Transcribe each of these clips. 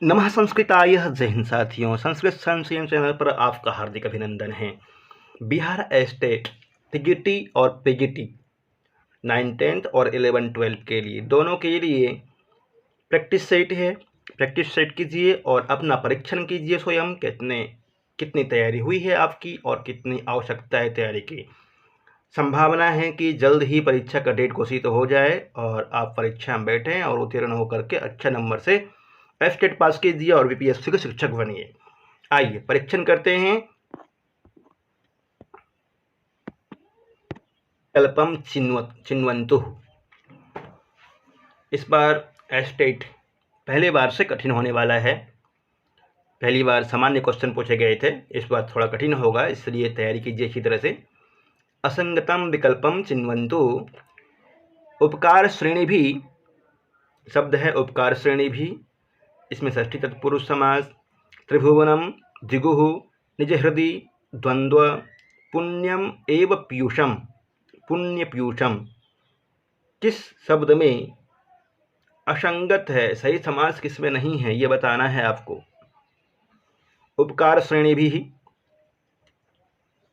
नमः संस्कृताय। जय हिंद साथियों, संस्कृत संशयन चैनल पर आपका हार्दिक अभिनंदन है। बिहार स्टेट टीजीटी और पीजीटी 9th 10th और 11th 12th के लिए दोनों के लिए प्रैक्टिस सेट है। प्रैक्टिस सेट कीजिए और अपना परीक्षण कीजिए स्वयं। कितनी तैयारी हुई है आपकी और कितनी आवश्यकता है तैयारी की। संभावना है कि जल्द ही परीक्षा का डेट घोषित हो जाए और आप परीक्षा में बैठें और उत्तीर्ण होकर के अच्छे नंबर से स्टेट पास कीजिए और बीपीएससी के शिक्षक बनिए। आइए परीक्षण करते हैं। कल्पम चिन्वन्तु। इस बार स्टेट पहले बार से कठिन होने वाला है। पहली बार सामान्य क्वेश्चन पूछे गए थे, इस बार थोड़ा कठिन होगा, इसलिए तैयारी कीजिए अच्छी तरह से। असंगतम विकल्पम चिन्वन्तु। उपकार श्रेणी भी शब्द है, उपकार श्रेणी भी। इसमें षष्ठी तत्पुरुष समास, त्रिभुवनम, जिगुः, निज हृदय, द्वंद्व, पुण्यम एव पीयूषम, पुण्य पीयूषम किस शब्द में असंगत है, सही समास किसमें नहीं है, ये बताना है आपको। उपकार श्रेणी भी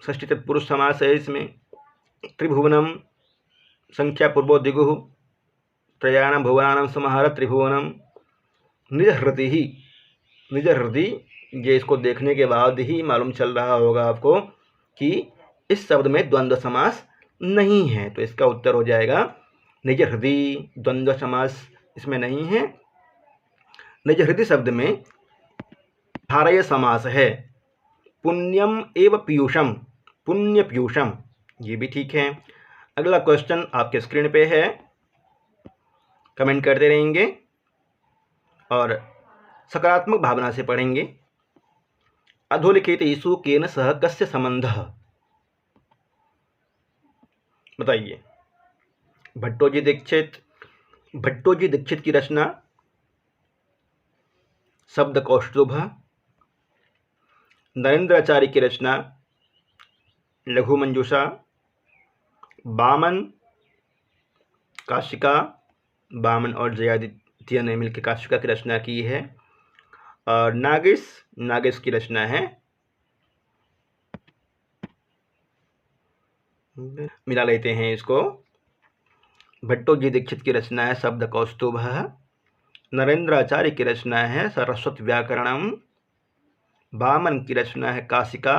षष्ठी तत्पुरुष समास है इसमें। त्रिभुवनम संख्या पूर्वो दिगुः, त्रयाणाम भुवनानां समाहार त्रिभुवनम। निज हृदय ही, निज हृदय, ये इसको देखने के बाद ही मालूम चल रहा होगा आपको कि इस शब्द में द्वंद्व समास नहीं है, तो इसका उत्तर हो जाएगा निज हृदय। द्वंद्व समास इसमें नहीं है। निज हृदय शब्द में धारय समास है। पुण्यम एव पीयूषम, पुण्य पीयूषम, ये भी ठीक है। अगला क्वेश्चन आपके स्क्रीन पे है, कमेंट करते रहेंगे और सकारात्मक भावना से पढ़ेंगे। अधोलिखित यीशु केन सह कस्य संबंधः, बताइए। भट्टोजी दीक्षित की रचना शब्द कौस्तुभ। नरेंद्राचार्य की रचना लघु मंजूषा। बामन काशिका, बामन और जयादित्य ने मिलकर काशिका की रचना की है। और नागेश की रचना है, मिला लेते हैं इसको। भट्टोजी दीक्षित की रचना है शब्द कौस्तुभ। नरेंद्राचार्य की रचना है सरस्वत व्याकरणम। बामन की रचना है काशिका,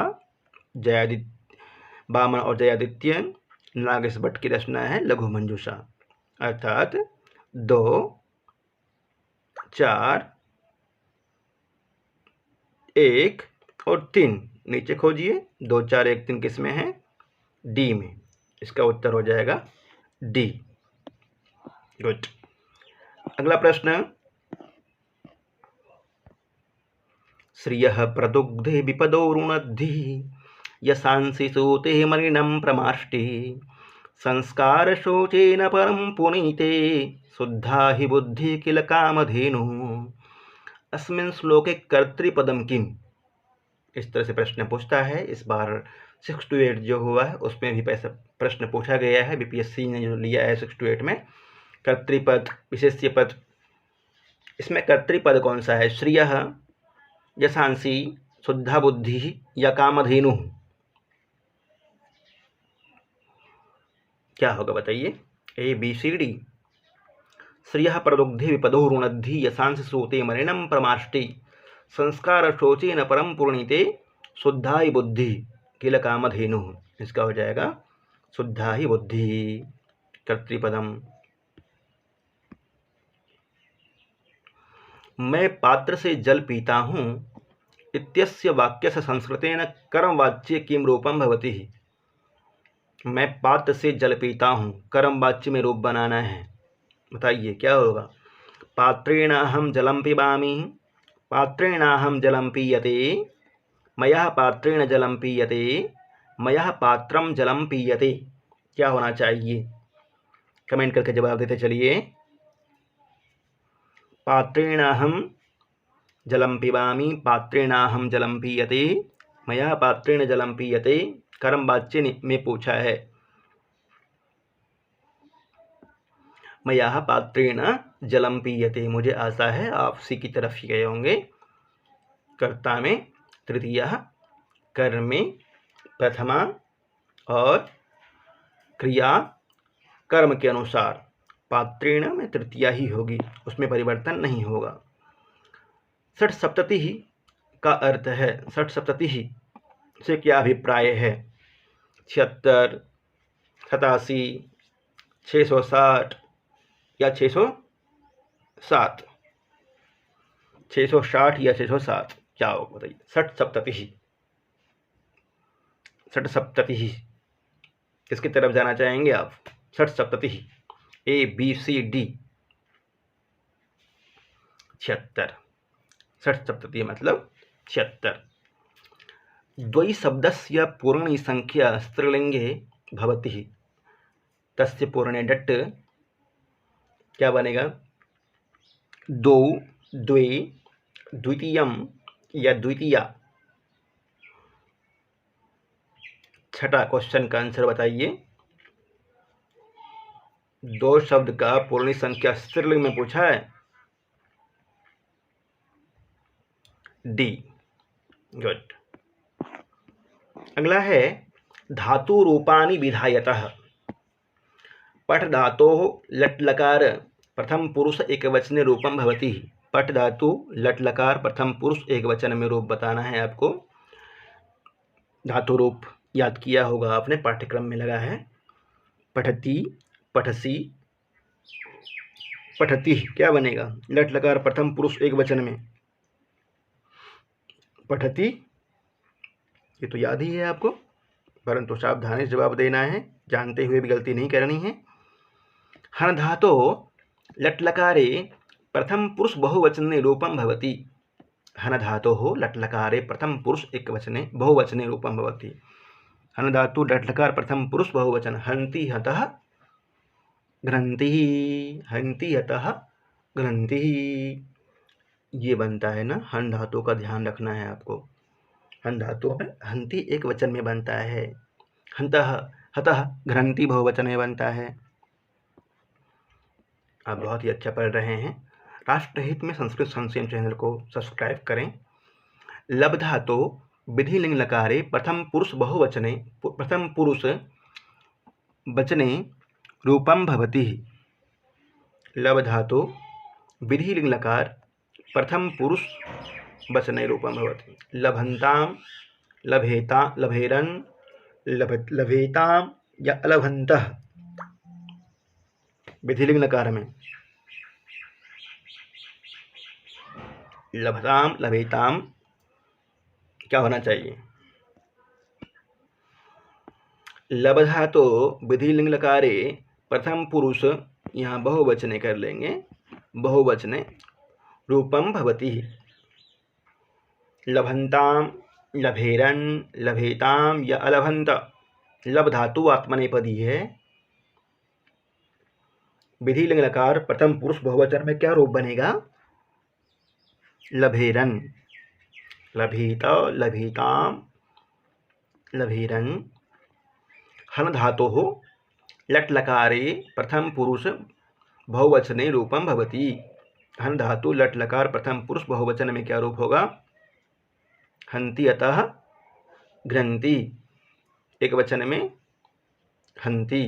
बामन और जयादित्य। नागेश भट्ट की रचना है लघु मंजूषा। अर्थात 2, 4, 1 और 3 नीचे खोजिए। 2, 4, 1, 3 किस में है? डी में। इसका उत्तर हो जाएगा डी। गुड। अगला प्रश्न, श्रियः प्रदुग्धे विपदो रुणद्धि, यशांसि सूते मलिनं प्रमाष्टे, संस्कार शोचेन परम पुनीते, शुद्धा हि बुद्धि किल कामधेनु, अस्मिन् श्लोके कर्तृपदम किम। इस तरह से प्रश्न पूछता है। इस बार 6 to 8 जो हुआ है उसमें भी प्रश्न पूछा गया है। बीपीएससी ने जो लिया है 6 to 8 में कर्तृपद, विशेष्य पद। इसमें कर्तृपद कौन सा है? श्रियः, यशांसी, शुद्धा बुद्धि या कामधेनु। क्या होगा बताइए? A B C D. श्रियः प्रदुग्धे विपदो रुणद्धि, यशांसि सूते मलिनं प्रमाष्टे, संस्कार शोचेन परम पूर्णिते, शुद्धा ही बुद्धि किल कामधेनु। इसका हो जाएगा शुद्धा ही बुद्धि, कर्तृपदम। मैं पात्र से जल पीता हूँ इत्यस्य वाक्यस्य संस्कृतेन कर्मवाच्ये किम रूपम भवति। मैं पात्र से जल पीता हूँ, कर्मवाच्य में रूप बनाना है, बताइए क्या होगा? पात्रेणाहं जलं पिबामि, पात्रेणाहं जलं पीयते, मया पात्रेण जलं पीयते, मया पात्रम जलं पीयते। क्या होना चाहिए? कमेंट करके जवाब देते चलिए। पात्रेणाहं जलं पिबामि, पात्रेणाहं जलं पीयते, मया पात्रेण जलं पीयते, कर्मवाच्य में पूछा है। मया पात्रेण जलम पीयते, मुझे आशा है आप उसी की तरफ ही गए होंगे। कर्ता में तृतीया, कर्म में प्रथमा और क्रिया कर्म के अनुसार पात्रेण में तृतीया ही होगी, उसमें परिवर्तन नहीं होगा। षट सप्तति का अर्थ है, षट सप्तति से क्या अभिप्राय है? 76, 87, 660 या 660, 660 या 660 क्या होगा बताइए? षट सप्तति, षट सप्तति किसकी तरफ जाना चाहेंगे आप? षट सप्तति ABCD 76, षट सप्तति मतलब 76। द्वयि शब्दस्य पूर्णी संख्या स्त्रीलिंगे भवति, तस्य पूर्णे डट् क्या बनेगा? दो, द्वे, द्वितीयम या द्वितीया। छठा क्वेश्चन का आंसर बताइए। दो शब्द का पूर्णी संख्या स्त्रीलिंग में पूछा है, डी। गुड। अगला है धातु रूपाणि विधायतः। पठ धातो लट लकार प्रथम पुरुष एकवचने रूपम भवति। पठ धातु लट लकार प्रथम पुरुष एकवचन में रूप बताना है आपको। धातु रूप याद किया होगा आपने, पाठ्यक्रम में लगा है। पठती, पठसी, पठती क्या बनेगा? लट लकार प्रथम पुरुष एकवचन में पठती, ये तो याद ही है आपको, परंतु सावधानी से जवाब देना है, जानते हुए भी गलती नहीं करनी है। हन धातो लट लकारे प्रथम पुरुष बहुवचने रूपम भवति। हन धातो लट लकारे प्रथम पुरुष एकवचने बहुवचने रूपम भवति। हन धातु लट लकार प्रथम पुरुष बहुवचन। हन्ति हतः घ्रन्ति, हन्ति हतः घ्रन्ति, ये बनता है ना। हन धातु का ध्यान रखना है आपको। हन धातु में हन्ति एक वचन में बनता है, हन्तः हतः घ्रन्ति बहुवचन में बनता है। आप बहुत ही अच्छा पढ़ रहे हैं। राष्ट्रहित में संस्कृत संशयन चैनल को सब्सक्राइब करें। लब धातो विधि लिंग लकारे प्रथम पुरुष बहुवचने प्रथम पुरुष वचने रूपम भवति। लब धातो विधि लिंग लकार प्रथम पुरुष वचने रूपम भवति। लभन्ताम, लभेता, लभेरन, लभेताम या अलभन्तः विधिलिंग नकार में लभताम, लभेताम क्या होना चाहिए? लब धातो विधिलिंग लकारे प्रथम पुरुष, यहाँ बहुवचने कर लेंगे, बहुवचने रूपम भवति। लभन्ताम, लभेरन, लभेताम या अलभन्त। लब धातु आत्मनेपदी है। विधि लिंग लकार प्रथम पुरुष बहुवचन में क्या रूप बनेगा? लभेरन, लभीत, लभीताम, लभेरन। हन धातु हो लट लकारे प्रथम पुरुष बहुवचने रूपम भवति। हन धातु लट लकार प्रथम पुरुष बहुवचन में क्या रूप होगा? हन्ति अतः घ्रन्ति, एक वचन में हन्ति।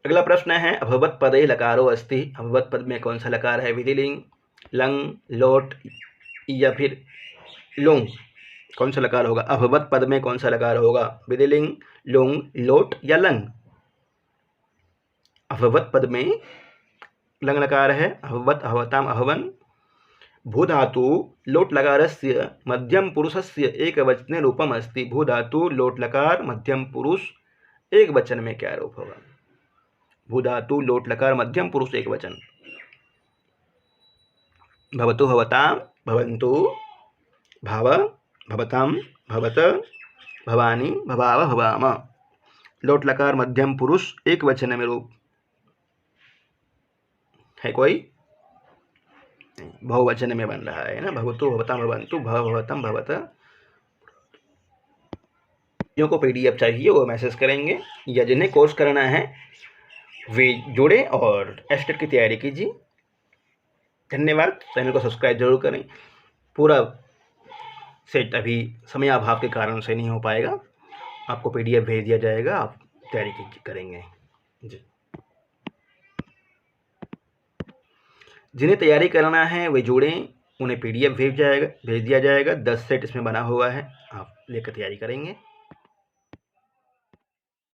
अगला प्रश्न है अभवत पदे लकारो अस्ति। अभवत पद में कौन सा लकार है? विधिलिंग, लंग, लोट या फिर लोंग, कौन सा लकार होगा? अभवत पद में कौन सा लकार होगा? विधिलिंग, लोंग, लोट या लंग? अभवत पद में लंग लकार है। अभवत, अभवताम, अभवन। भूधातु लोट लकारस्य मध्यम पुरुषस्य एक वचने रूपम अस्ति। भूधातु लोट लकार मध्यम पुरुष एक वचन में क्या रूप होगा? भूधातु लोट लकार मध्यम पुरुष एक वचन। भवतु, भवताम, भवन्तु, भाव, भवताम, भवत, भवानी, भवाव, भवाम। लोट लकार मध्यम पुरुष एक वचन में रूप है कोई? बहुवचन में बन रहा है ना। भवतु, भवताम, भवन्तु, भव, भवतम, भवत, जिनको पीडीएफ चाहिए वो मैसेज करेंगे, या जिन्हें कोर्स करना है वे जोड़ें और एस्टेट की तैयारी कीजिए। धन्यवाद। चैनल को सब्सक्राइब जरूर करें। पूरा सेट अभी समयाभाव के कारण से नहीं हो पाएगा, आपको पीडीएफ भेज दिया जाएगा, आप तैयारी करेंगे जी। जिन्हें तैयारी करना है वे जोड़ें, उन्हें पीडीएफ भेज दिया जाएगा। 10 सेट इसमें बना हुआ है, आप लेकर तैयारी करेंगे।